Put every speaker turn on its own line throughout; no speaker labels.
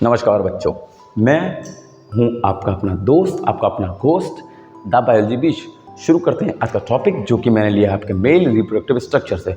नमस्कार बच्चों, मैं हूं आपका अपना दोस्त, आपका अपना होस्ट द बायोलॉजी बीच। शुरू करते हैं आज का टॉपिक, जो कि मैंने लिया है आपके मेल रिप्रोडक्टिव स्ट्रक्चर से।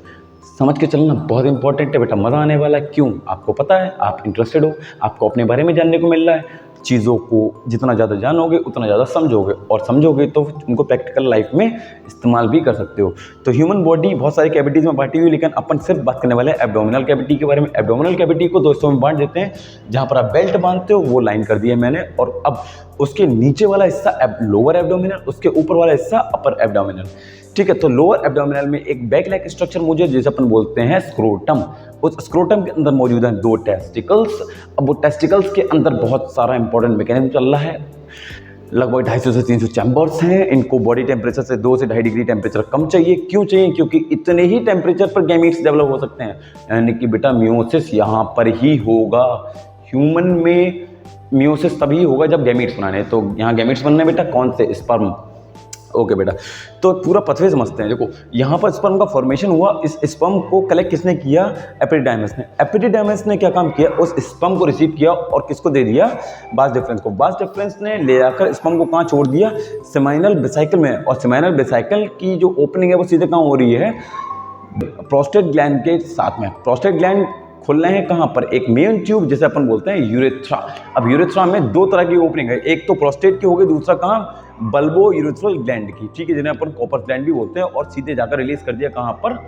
समझ के चलना बहुत इंपॉर्टेंट है बेटा, मज़ा आने वाला है। क्यों? आपको पता है, आप इंटरेस्टेड हो, आपको अपने बारे में जानने को मिल रहा है। चीज़ों को जितना ज़्यादा जानोगे उतना ज़्यादा समझोगे, और समझोगे तो उनको प्रैक्टिकल लाइफ में इस्तेमाल भी कर सकते हो। तो ह्यूमन बॉडी बहुत सारी कैविटीज़ में बांटी हुई, लेकिन अपन सिर्फ बात करने वाले हैं एब्डोमिनल कैविटी के बारे में। एब्डोमिनल कैविटी को दो हिस्सों में बांट देते हैं। जहाँ पर आप बेल्ट बांधते हो वो लाइन कर दिया मैंने, और अब उसके नीचे वाला हिस्सा लोअर एब्डोमिनल, उसके ऊपर वाला हिस्सा अपर एब्डोमिनल। ठीक है, तो लोअर एब्डोमिनल में एक बैग लाइक स्ट्रक्चर मौजूद है, जिसे अपन बोलते हैं स्क्रोटम। उस स्क्रोटम के अंदर मौजूद हैं दो टेस्टिकल्स। अब वो टेस्टिकल्स के अंदर बहुत सारा इंपॉर्टेंट मैकेनिज्म चल रहा है। लगभग 250 से 300 चैम्बर्स हैं। इनको बॉडी टेम्परेचर से 2 से 2.5 डिग्री टेम्परेचर कम चाहिए। क्यों चाहिए? क्योंकि इतने ही टेम्परेचर पर गैमीट्स डेवलप हो सकते हैं। यानी कि बेटा मियोसिस यहाँ पर ही होगा। ह्यूमन में मियोसिस तभी होगा जब गैमीट्स बनाने। तो यहाँ गैमीट्स बनने बेटा कौन से? स्पर्म। ओके बेटा, तो पूरा पथवे समझते हैं। देखो, यहाँ पर स्पर्म का फॉर्मेशन हुआ। इस स्पर्म को कलेक्ट किसने किया? एपिडिडाइमस ने। एपिडिडाइमस ने क्या काम किया? उस स्पर्म को रिसीव किया और किसको दे दिया? बास डिफरेंस को। बास डिफरेंस ने ले जाकर स्पर्म को कहाँ छोड़ दिया? सेमाइनल वेसिकल में। और सेमाइनल वेसिकल की जो ओपनिंग है वो सीधे कहाँ हो रही है? प्रोस्टेट ग्लैंड के साथ में। प्रोस्टेट ग्लैंड खुल रहे हैं कहाँ पर? एक मेन ट्यूब, जिसे अपन बोलते हैं यूरेथ्रा। अब यूरेथ्रा में दो तरह की ओपनिंग है, एक तो प्रोस्टेट की होगी, दूसरा कहाँ? बल्बो यूरेथ्रल ग्लैंड की। ठीक है, जिन्हें अपन कॉपर्स ग्लैंड भी बोलते हैं। और सीधे जाकर रिलीज कर दिया कहाँ पर?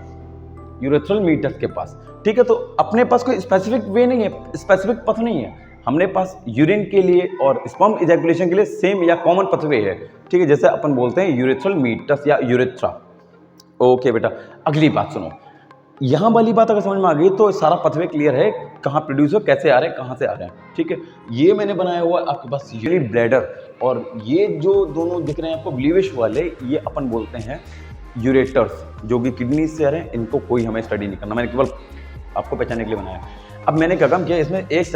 यूरेथ्रल मीटस के पास। ठीक है, तो अपने पास कोई स्पेसिफिक वे नहीं है, स्पेसिफिक पथ नहीं है। हमने पास यूरिन के लिए और स्पर्म इजैकुलेशन के लिए सेम या कॉमन पथवे है। ठीक है, जैसे अपन बोलते हैं यूरेथ्रल मीटस या यूरेथ्रा। ओके बेटा, अगली बात सुनो। यहाँ वाली बात अगर समझ में आ गई तो सारा पथवे क्लियर है, कहाँ प्रोड्यूस हो, कैसे आ रहे हैं, कहाँ से आ रहे हैं। ठीक है, ये मैंने बनाया हुआ है आपके पास यूरिन ब्लैडर, और ये जो दोनों दिख रहे हैं आपको ब्लूइश वाले, ये अपन बोलते हैं यूरेटर्स, जो कि किडनी से आ रहे हैं। इनको कोई हमें स्टडी नहीं करना, मैंने केवल आपको पहचानने के लिए बनाया। अब मैंने क्या काम किया, इसमें एक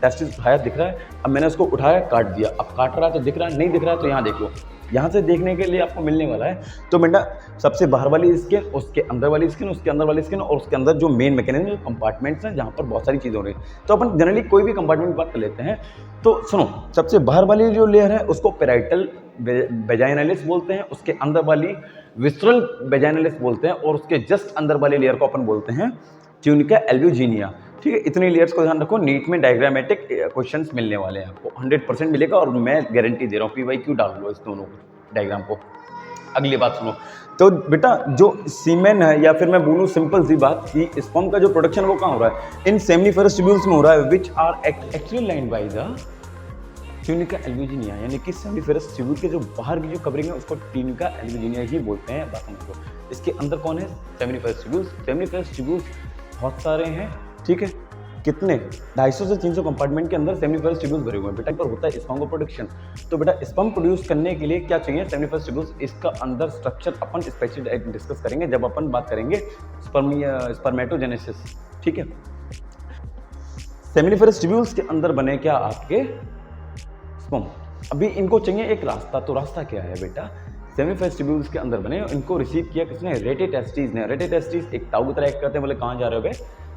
टेस्टिस उठाया, दिख रहा है। अब मैंने उसको उठाया, काट दिया। अब काट रहा है तो दिख रहा है, नहीं दिख रहा है तो यहाँ देख लो। यहाँ से देखने के लिए आपको मिलने वाला है। तो बेटा, सबसे बाहर वाली स्किन, उसके अंदर वाली स्किन, उसके अंदर वाली स्किन, और उसके अंदर जो मेन मैकेनिज्म, कंपार्टमेंट्स हैं जहाँ पर बहुत सारी चीज़ें हो रही हैं। तो अपन जनरली कोई भी कंपार्टमेंट बात कर लेते हैं। तो सुनो, सबसे बाहर वाली जो लेयर है उसको पेराइटल वेजाइनलिस बोलते हैं, उसके अंदर वाली विस्ट्रल वेजाइनलिस बोलते हैं, और उसके जस्ट अंदर वाली लेयर को अपन बोलते हैं ट्यूनिका एल्ब्यूजिनिया। ठीक है, इतनी लेयर्स को ध्यान रखो। नीट में डायग्रामेटिक क्वेश्चंस मिलने वाले हैं आपको, 100% मिलेगा, और मैं गारंटी दे रहा हूँ। PYQ डाल लो इस दोनों डायग्राम को। अगली बात सुनो। तो बेटा, जो सीमेन है, या फिर मैं बोलूँ सिंपल सी बात कि स्पर्म का जो प्रोडक्शन वो कहाँ हो रहा है? इन सेमिनिफरस ट्यूब्यूल्स में हो रहा है, which are actually lined by the tunica albuginea. यानी कि सेमिनिफरस ट्यूब्यूल के जो बाहर की जो कवरिंग है उसको ट्यूनिका एल्ब्यूजिनिया ही बोलते हैं। बात समझ लो। इसके अंदर कौन है? Seminiferous tubules. सेमिनिफरस ट्यूब्यूल्स बहुत सारे हैं। ठीक है, कितने? 250 से 300 कंपार्टमेंट के अंदर सेमिनिफरस ट्यूब्यूल्स भरे हुए हैं बेटा। पर होता है स्पर्म का प्रोडक्शन। तो बेटा, स्पर्म प्रोड्यूस करने के लिए क्या चाहिए? Seminiferous tubules. इसका अंदर स्ट्रक्चर अपन स्पेशली डिस्कस करेंगे जब अपन बात करेंगे स्पर्मेटोजेनेसिस। ठीक है, सेमिनिफरस ट्यूब्यूल्स के अंदर बने क्या? आपके स्पर्म। अभी इनको चाहिए एक रास्ता। तो रास्ता क्या है बेटा? सेमिनिफरस ट्यूब्यूल्स के अंदर बने, इनको रिसीव किया किसने? रेटेटेस्टिस ने। रेटेटेस्टिस एक ताऊ की तरह एक्ट करते हैं। बोले कहाँ जा रहे हो बे?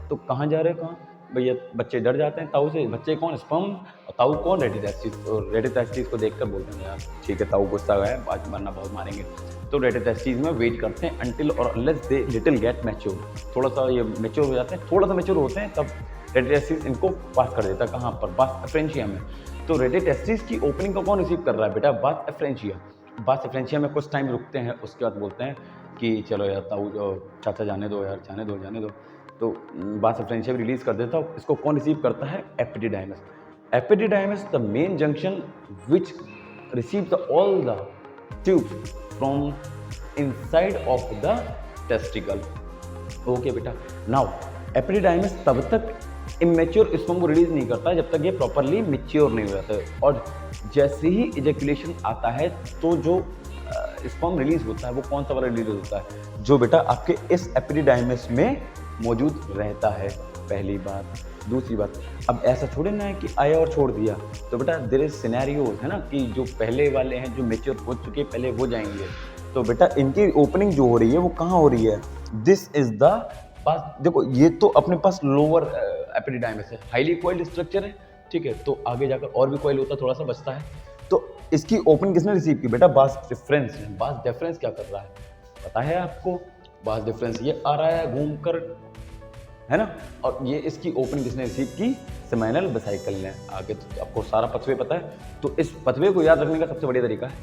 तो कहाँ जा रहे हो? कहाँ भैया? बच्चे डर जाते हैं ताऊ से। बच्चे कौन? स्पर्म। और ताऊ कौन? रेटेटेस्टिस। और रेटेटेस्टिस को देखकर बोलते हैं यार ठीक है, ताऊ गुस्सा है, आज मरना बहुत मारेंगे। तो रेटेटेस्टिस में वेट करते हैं अनटिल और unless they little get mature. थोड़ा सा ये मैच्योर हो जाते हैं, थोड़ा सा मैच्योर होते हैं, तब रेटेटेस्टिस इनको पास कर देता है। कहाँ पर? बास एफ्रेंशिया में। तो रेटेटेस्टिस की ओपनिंग को कौन रिसीव कर रहा है बेटा? बास एफ्रेंशिया। बास एफ्रेंशिया में कुछ टाइम रुकते हैं, उसके बाद बोलते हैं कि चलो यार ताऊ, चाचा जाने दो यार, जाने दो जाने दो। तो बास एफ्रेंशिया रिलीज कर देता है। इसको कौन रिसीव करता है? Epididymis. Epididymis the main junction which receive the all the tubes from inside of the testicle. Okay बेटा, नाउ एपिडिडाइमस तब तक इमेच्योर स्पर्म को रिलीज नहीं करता जब तक ये प्रॉपरली मैच्योर नहीं हो जाता है। और जैसे ही इजैकुलेशन आता है तो जो स्पर्म रिलीज होता है वो कौन सा वाला रिलीज होता है? जो बेटा आपके इस एपिडिडाइमस में मौजूद रहता है। पहली बात। दूसरी बात, अब ऐसा थोड़े ना है कि आया और छोड़ दिया। तो बेटा देयर इज सिनेरियोज है ना, कि जो पहले वाले हैं जो मैच्योर हो चुके पहले वो जाएंगे। तो बेटा इनकी ओपनिंग जो हो रही है वो कहाँ हो रही है? दिस इज द पास। देखो ये तो अपने पास लोअर एपिडिडाइमस है, हाईली कॉइल्ड स्ट्रक्चर है, ठीक है, तो आगे जाकर और भी कॉइल होता थोड़ा सा बचता है। तो इसकी ओपनिंग किसने रिसीव की बेटा? बास डिफरेंस। बास डिफरेंस क्या कर रहा है पता है आपको? बास डिफरेंस ये आ रहा है घूमकर, है ना, और ये इसकी ओपनिंग किसने रिसीव की? सेमिनल वेसिकल ने। आगे तो आपको सारा पथवे पता है, तो इस पथवे को याद रखने का सबसे बढ़िया तरीका है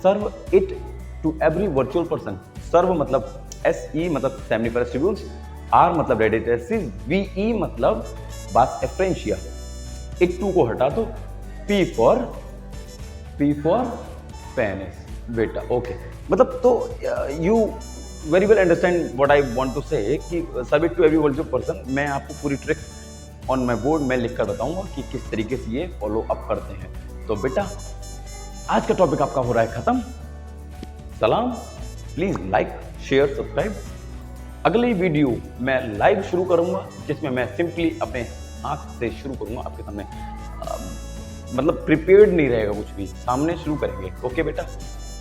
serve it to every virtual person. Serve मतलब SE मतलब सेमिनिफरस ट्यूब्यूल्स, R मतलब रेडिटेसिस, VE मतलब बास एफ्रेंशिया। इट टू को हटा दो, P फॉर पेनिस बेटा। ओके, मतलब तो you very well understand what I want to say कि serve it to every virtual person. मैं आपको पूरी ट्रिक ऑन माई बोर्ड में लिख कर बताऊंगा कि किस तरीके से ये फॉलो अप करते हैं। तो बेटा आज का टॉपिक आपका हो रहा है खत्म। सलाम, प्लीज लाइक शेयर सब्सक्राइब। अगली वीडियो मैं लाइव शुरू करूंगा, जिसमें मैं सिंपली अपने आंख से शुरू करूंगा आपके सामने। मतलब प्रिपेयर्ड नहीं रहेगा, कुछ भी सामने शुरू करेंगे। ओके बेटा,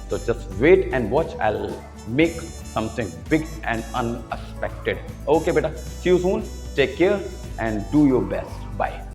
तो just wait and watch, I will make something big and unexpected. Okay बेटा, see you soon, take care and do your best. Bye.